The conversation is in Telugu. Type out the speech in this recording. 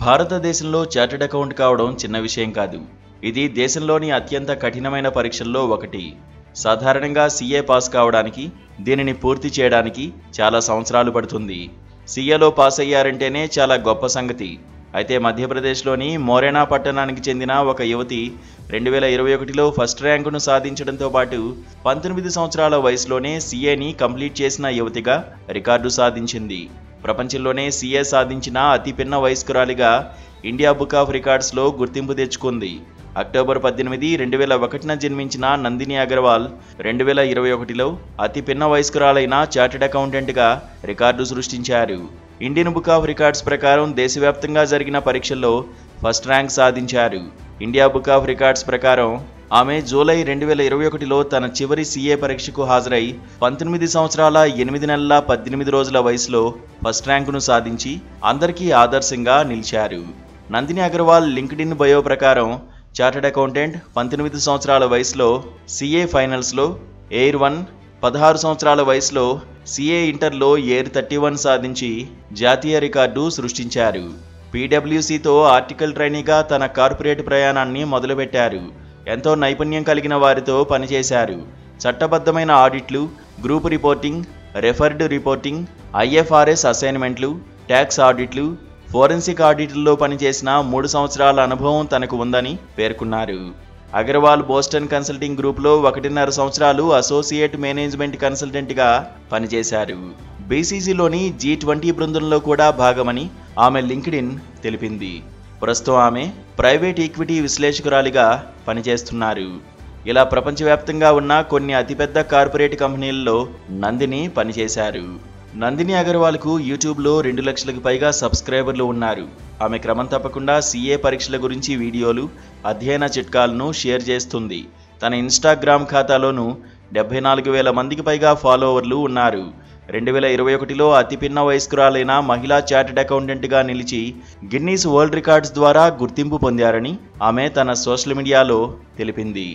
భారతదేశంలో చార్టెడ్ అకౌంట్ కావడం చిన్న విషయం కాదు. ఇది దేశంలోని అత్యంత కఠినమైన పరీక్షల్లో ఒకటి. సాధారణంగా సీఏ పాస్ కావడానికి, దీనిని పూర్తి చేయడానికి చాలా సంవత్సరాలు పడుతుంది. సీఏలో పాస్ అయ్యారంటేనే చాలా గొప్ప సంగతి. అయితే మధ్యప్రదేశ్లోని మోరేనా పట్టణానికి చెందిన ఒక యువతి 2021లో ఫస్ట్ ర్యాంకును సాధించడంతో పాటు 19 సంవత్సరాల వయసులోనే సీఏని కంప్లీట్ చేసిన యువతిగా రికార్డు సాధించింది. ప్రపంచంలోనే సీఏ సాధించిన అతి పిన్న వయస్కురాలిగా ఇండియా బుక్ ఆఫ్ రికార్డ్స్లో గుర్తింపు తెచ్చుకుంది. అక్టోబర్ 18, 2001న జన్మించిన నందిని అగర్వాల్ 2021లో అతి పిన్న వయస్కురాలైన చార్టెడ్ అకౌంటెంట్గా రికార్డు సృష్టించారు. ఇండియన్ బుక్ ఆఫ్ రికార్డ్స్ ప్రకారం దేశవ్యాప్తంగా జరిగిన పరీక్షల్లో ఫస్ట్ ర్యాంక్ సాధించారు. ఇండియా బుక్ ఆఫ్ రికార్డ్స్ ప్రకారం ఆమె జూలై 2021లో తన చివరి సీఏ పరీక్షకు హాజరై 19 సంవత్సరాల 8 నెలల 18 రోజుల వయసులో ఫస్ట్ ర్యాంకును సాధించి అందరికీ ఆదర్శంగా నిలిచారు. నందిని అగర్వాల్ లింక్డ్ఇన్ బయో ప్రకారం చార్టెడ్ అకౌంటెంట్, 19 సంవత్సరాల వయసులో సీఏ ఫైనల్స్లో ఎయిర్ 1, 16 సంవత్సరాల వయసులో సీఏ ఇంటర్లో ఎయిర్ 31 సాధించి జాతీయ రికార్డు సృష్టించారు. పీడబ్ల్యూసీతో ఆర్టికల్ ట్రైనీగా తన కార్పొరేట్ ప్రయాణాన్ని మొదలుపెట్టారు. ఎంతో నైపుణ్యం కలిగిన వారితో పనిచేశారు. చట్టబద్ధమైన ఆడిట్లు, group reporting, referred reporting, IFRS అసైన్మెంట్లు, ట్యాక్స్ ఆడిట్లు, ఫోరెన్సిక్ ఆడిట్లో పనిచేసిన 3 సంవత్సరాల అనుభవం తనకు ఉందని పేర్కొన్నారు. అగర్వాల్ బోస్టన్ కన్సల్టింగ్ గ్రూప్లో 1.5 సంవత్సరాలు అసోసియేట్ మేనేజ్మెంట్ కన్సల్టెంట్గా పనిచేశారు. బీసీసీలోని G20 బృందంలో కూడా భాగమని ఆమె లింక్డ్ఇన్ తెలిపింది. ప్రస్తుతం ఆమె ప్రైవేట్ ఈక్విటీ విశ్లేషకురాలిగా పనిచేస్తున్నారు. ఇలా ప్రపంచవ్యాప్తంగా ఉన్న కొన్ని అతిపెద్ద కార్పొరేట్ కంపెనీల్లో నందిని పనిచేశారు. నందిని అగర్వాల్కు యూట్యూబ్లో 2 లక్షలకు పైగా సబ్స్క్రైబర్లు ఉన్నారు. ఆమె క్రమం తప్పకుండా సీఏ పరీక్షల గురించి వీడియోలు, అధ్యయన చిట్కాలను షేర్ చేస్తుంది. తన ఇన్స్టాగ్రామ్ ఖాతాలోనూ 74,000 మందికి పైగా ఫాలోవర్లు ఉన్నారు. 2021లో అతి పిన్న వయస్కురాలైన మహిళా చార్టెడ్ అకౌంటెంట్గా నిలిచి గిన్నీస్ వరల్డ్ రికార్డ్స్ ద్వారా గుర్తింపు పొందారని ఆమె తన సోషల్ మీడియాలో తెలిపింది.